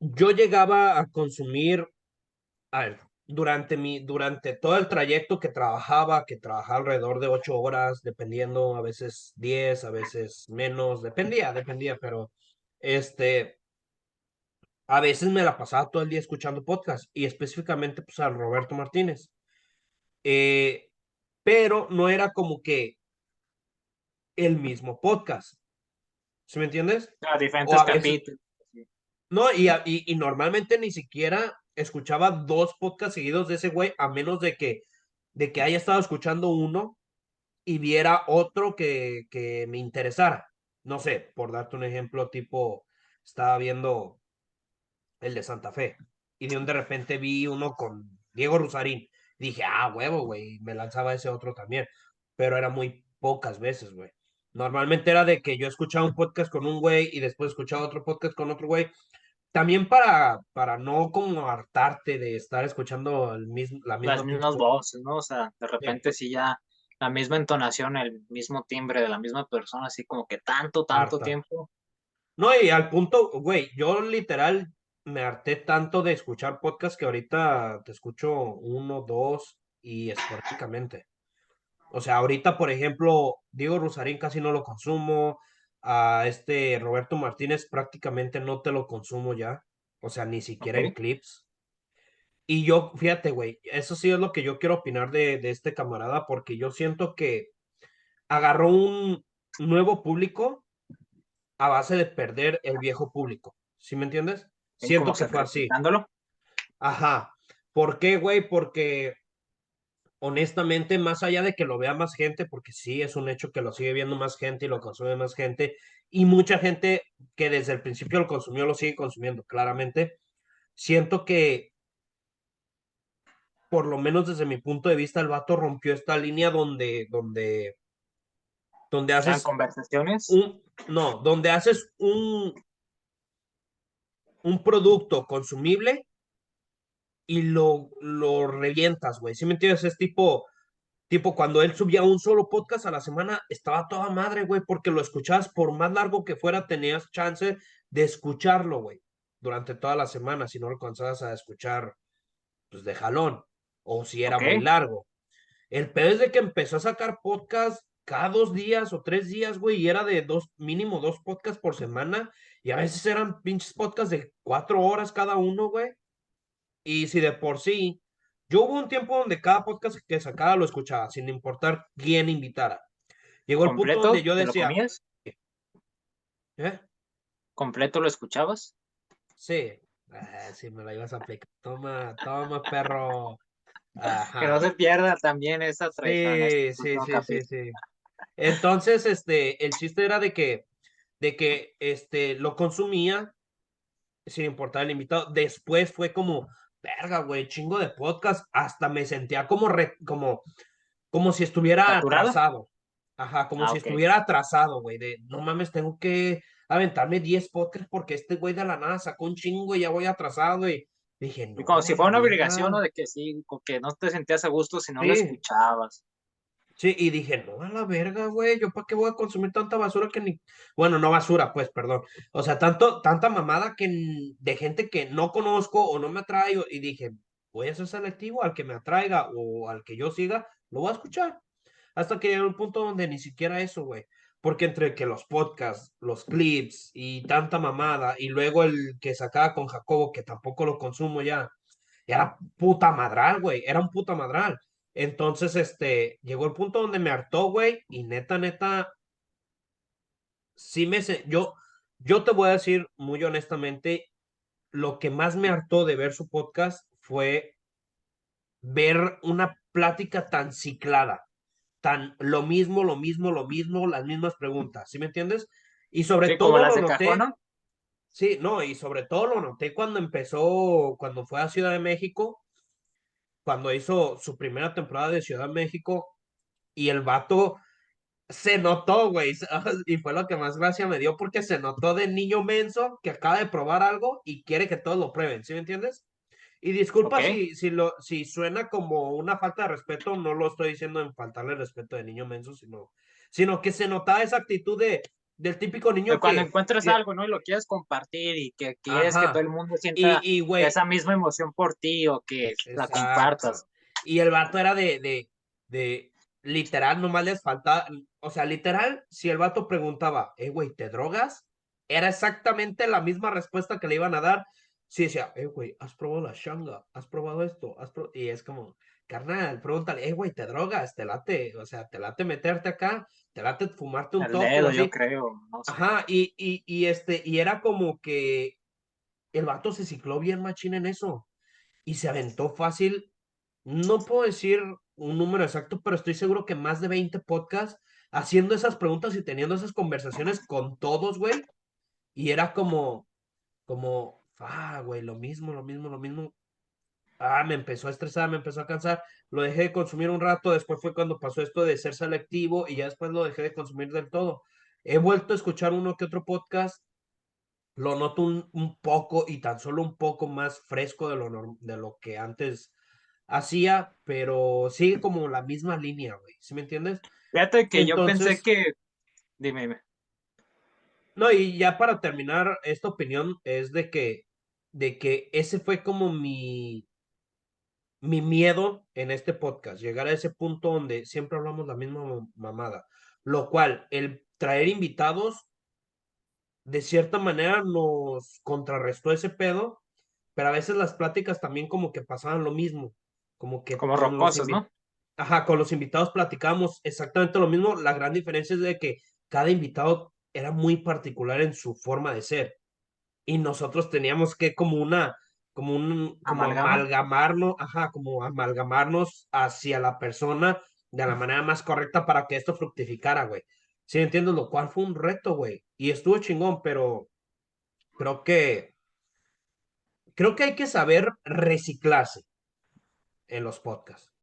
yo llegaba a consumir, a ver, durante todo el trayecto que trabajaba alrededor de 8 horas, dependiendo, a veces 10, a veces menos, dependía, pero este, a veces me la pasaba todo el día escuchando podcast y específicamente pues a Roberto Martínez. Eh, pero no era como que el mismo podcast, ¿sí me entiendes? A O diferentes a veces, capítulos. Sí. no, y normalmente ni siquiera escuchaba dos podcasts seguidos de ese güey, a menos de que haya estado escuchando uno y viera otro que me interesara. No sé, por darte un ejemplo, tipo, estaba viendo el de Santa Fe y de repente vi uno con Diego Rusarín. Dije, ah, huevo, güey, me lanzaba ese otro también, pero era muy pocas veces, güey. Normalmente era de que yo escuchaba un podcast con un güey y después escuchaba otro podcast con otro güey. También para no como hartarte de estar escuchando la Las misma pinche mismas voz. voces, ¿no? O sea, de Sí, repente sí ya la misma entonación, el mismo timbre de la misma persona, así como que tanto harta. tiempo. No, y al punto, güey, yo literal me harté tanto de escuchar podcast que ahorita te escucho uno, dos y esporádicamente. O sea, ahorita, por ejemplo, Diego Rusarín casi no lo consumo, a este Roberto Martínez prácticamente no te lo consumo ya, o sea, ni Ok. siquiera en clips. Y yo, fíjate, güey, eso sí es lo que yo quiero opinar de este camarada, porque yo siento que agarró un nuevo público a base de perder el viejo público. ¿Sí me entiendes? Como Siento que fue así. sacrificándolo. Ajá. ¿Por qué, güey? Porque honestamente, más allá de que lo vea más gente, porque sí es un hecho que lo sigue viendo más gente y lo consume más gente, y mucha gente que desde el principio lo consumió lo sigue consumiendo, claramente, siento que, por lo menos desde mi punto de vista, el vato rompió esta línea donde Eran haces conversaciones. no, donde haces un producto consumible y lo revientas, güey. ¿Sí me entiendes? Es tipo cuando él subía un solo podcast a la semana, estaba toda madre, güey, porque lo escuchabas por más largo que fuera, tenías chance de escucharlo, güey, durante toda la semana, si no lo alcanzabas a escuchar, pues de jalón, o si era Ok. muy largo. El pedo es de que empezó a sacar podcast cada 2 días o 3 días, güey, y era de mínimo dos podcasts por semana, y a veces eran pinches podcasts de 4 horas cada uno, güey. Y si de por sí, yo hubo un tiempo donde cada podcast que sacaba lo escuchaba, sin importar quién invitara. Llegó el punto donde Completo, yo ¿te lo decía, comías? ¿eh? ¿Completo lo escuchabas? Sí, sí me la ibas a aplicar. Toma, toma, perro. Que no Ajá. se pierda también esa tradición en este Sí, sí, último sí, sí, capítulo. sí. Entonces, el chiste era de que lo consumía sin importar el invitado. Después fue como, verga, güey, chingo de podcast. Hasta me sentía como si estuviera ¿Saturada? atrasado. Ajá, como Ah, si ok. estuviera atrasado, güey. De no mames, tengo que aventarme 10 podcasts porque este güey de la nada sacó un chingo y ya voy atrasado. Y dije, Y no, como si a la fuera una obligación, ¿no? verga. De que sí, que no te sentías a gusto si no lo Sí, escuchabas. sí, y dije, no, a la verga, güey. ¿Yo para qué voy a consumir tanta basura que ni. Bueno, no basura, pues, perdón. O sea, tanta mamada de gente que no conozco o no me atrae. Y dije, voy a ser selectivo al que me atraiga o al que yo siga, lo voy a escuchar. Hasta que llegó un punto donde ni siquiera eso, güey. Porque entre que los podcasts, los clips y tanta mamada, y luego el que sacaba con Jacobo, que tampoco lo consumo ya, era puta madral, güey. Era un puta madral. Entonces, llegó el punto donde me hartó, güey, y neta, neta, sí yo te voy a decir muy honestamente, lo que más me hartó de ver su podcast fue ver una plática tan ciclada, tan lo mismo, las mismas preguntas, ¿sí me entiendes? Y sobre Sí, como todo las lo de cajón, noté, ¿no? sí, no, y sobre todo lo noté cuando fue a Ciudad de México, cuando hizo su primera temporada de Ciudad de México, y el vato se notó, güey, y fue lo que más gracia me dio porque se notó de niño menso que acaba de probar algo y quiere que todos lo prueben, ¿sí me entiendes? Y Ok. disculpa si suena como una falta de respeto, no lo estoy diciendo en faltarle respeto de niño menso, sino que se notaba esa actitud de del típico niño Cuando que, encuentras algo, ¿no? Y lo quieres compartir y que quieres que todo el ajá, mundo sienta güey, esa misma emoción por ti o que la exacto. compartas. Y el vato era de, literal, nomás les faltaba, o sea, literal, si el vato preguntaba, güey, ¿te drogas? Era exactamente la misma respuesta que le iban a dar. Sí, decía, güey, ¿has probado la shanga? ¿Has probado esto? Y es como, carnal, pregúntale, güey, ¿te drogas? ¿Te late? O sea, ¿te late meterte acá? ¿Te late fumarte un El toque o dedo, yo así? creo, no sé. Ajá, y era como que el vato se cicló bien machín en eso y se aventó fácil. No puedo decir un número exacto, pero estoy seguro que más de 20 podcasts haciendo esas preguntas y teniendo esas conversaciones con todos, güey. Y era güey, lo mismo, lo mismo, lo mismo. Me empezó a estresar, me empezó a cansar. Lo dejé de consumir un rato. Después fue cuando pasó esto de ser selectivo y ya después lo dejé de consumir del todo. He vuelto a escuchar uno que otro podcast. Lo noto un poco y tan solo un poco más fresco de lo que antes hacía, pero sigue como la misma línea, güey, ¿sí me entiendes? Fíjate que yo pensé Entonces, que, dime, no, y ya para terminar esta opinión es de que ese fue como mi miedo en este podcast, llegar a ese punto donde siempre hablamos la misma mamada, lo cual el traer invitados de cierta manera nos contrarrestó ese pedo, pero a veces las pláticas también como que pasaban lo mismo, como que como rocosas, ¿no? ajá, con los invitados platicábamos exactamente lo mismo, la gran diferencia es de que cada invitado era muy particular en su forma de ser y nosotros teníamos que como Amalgama. amalgamarnos, ajá, como amalgamarnos hacia la persona de la manera más correcta para que esto fructificara, güey. Sí, entiendo, lo cual fue un reto, güey. Y estuvo chingón, pero creo que, creo que hay que saber reciclarse en los podcasts.